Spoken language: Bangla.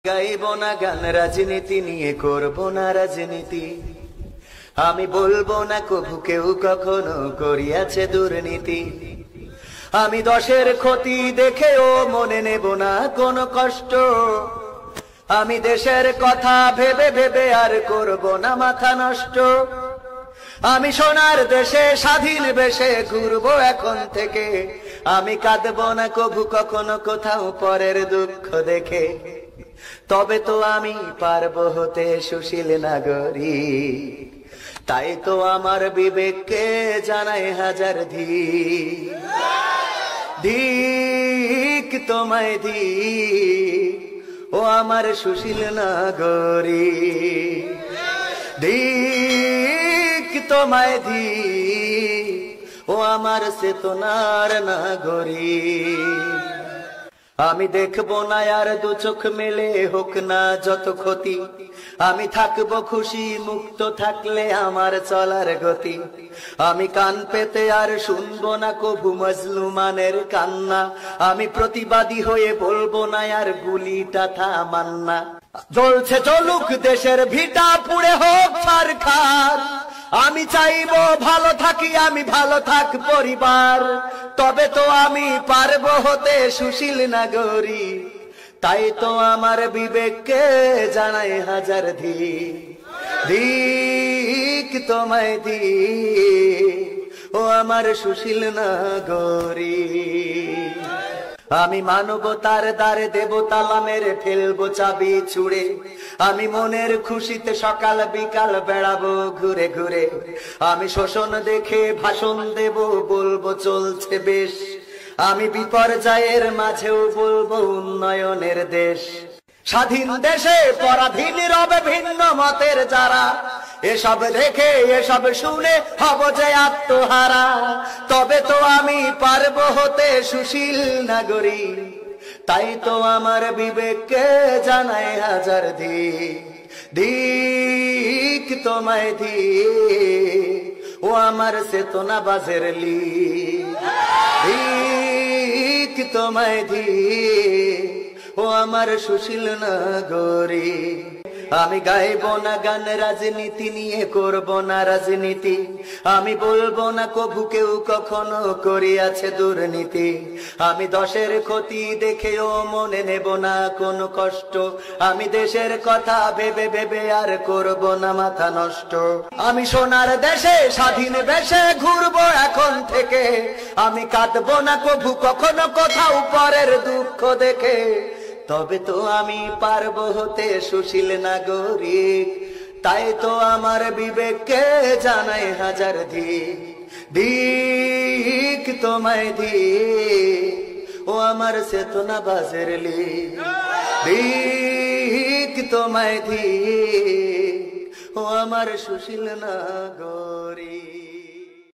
গাইব না গান রাজনীতি নিয়ে, করব না রাজনীতি। আমি বলবো না কভু কেউ কখনো করিয়াছে দুর্নীতি। আমি দশের ক্ষতি দেখেও মনে নেব না কোনো কষ্ট। আমি দেশের কথা ভেবে ভেবে আর করব না মাথা নষ্ট। আমি সোনার দেশে স্বাধীন বেশে ঘুরবো এখন থেকে। আমি কাঁদবো না কভু কখনো কোথাও পরের দুঃখ দেখে। তবে তো আমি পারবো হতে সুশীল নাগরিক। তাই তো আমার বিবেককে জানাই হাজার ধিক। ধিক তোমায় ধিক, ও আমার সুশীল নাগরিক। ধিক তোমায় ধিক, ও আমার চেতনার নাগরিক। আমি দেখবো না আর দু চোখ মেলে, হোক না যত ক্ষতি। আমি থাকবো খুশি মুক্ত থাকলে আমার চলার গতি। আমি কান পেতে আর শুনবো না কভু মজলুমানের কান্না। আমি প্রতিবাদী হয়ে বলবো না আর গুলিটা থামান্না। জ্বলছে চলুক দেশের ভিটা, পুড়ে হোক ছারখার। আমি চাইবো ভালো থাকি, আমি ভালো থাক পরিবার। তবে তো আমি পারবো হতে সুশীল নাগরিক। তাই তো আমার বিবেককে জানাই হাজার ধিক। ধিক তোমায় ধিক, ও আমার সুশীল নাগরিক। আমি মানবতার দ্বারে দেব তালা মেরে, ফেলবো চাবি ছুড়ে। আমি মনের খুশিতে সকাল বিকাল বেড়াবো ঘুরে ঘুরে। আমি শোষণ দেখে ভাষণ দেব, বলবো চলছে বেশ। আমি বিপর্যয়ের মাঝেও বলবো উন্নয়নের দেশ। স্বাধীন দেশে পরাধীন রবে ভিন্ন মতের যারা। এসব দেখে এসব শুনে হব যে আত্মহারা। তবে তো আমি পারবো হতে সুশীল নাগরিক। তাই তো আমার বিবেককে জানাই হাজার ধিক। ধিক তোমায় ধিক, ও আমার চেতনা বাজের লিক। ধিক তোমায় ধিক, ও আমার সুশীল নাগরিক। আমি গাইব না গান রাজনীতি নিয়ে, করব না রাজনীতি। আমি বলবো না কভু কেউ কখনো করিয়াছে দুর্নীতি। আমি দশের ক্ষতি দেখেও মনে নেব না কোনো কষ্ট। আমি দেশের কথা ভেবে ভেবে আর করব না মাথা নষ্ট। আমি সোনার দেশে স্বাধীন বেশে ঘুরবো এখন থেকে। আমি কাঁদবো না কভু কখনো কোথাও পরের দুঃখ দেখে। তবে তো আমি পারবো হতে সুশীল নাগরিক। তাই তো আমার বিবেককে জানাই হাজার ধিক। ধিক তোমায় ধিক, ও আমার চেতনা বাজের লিক। ধিক তোমায় ধিক, ও আমার সুশীল নাগরিক।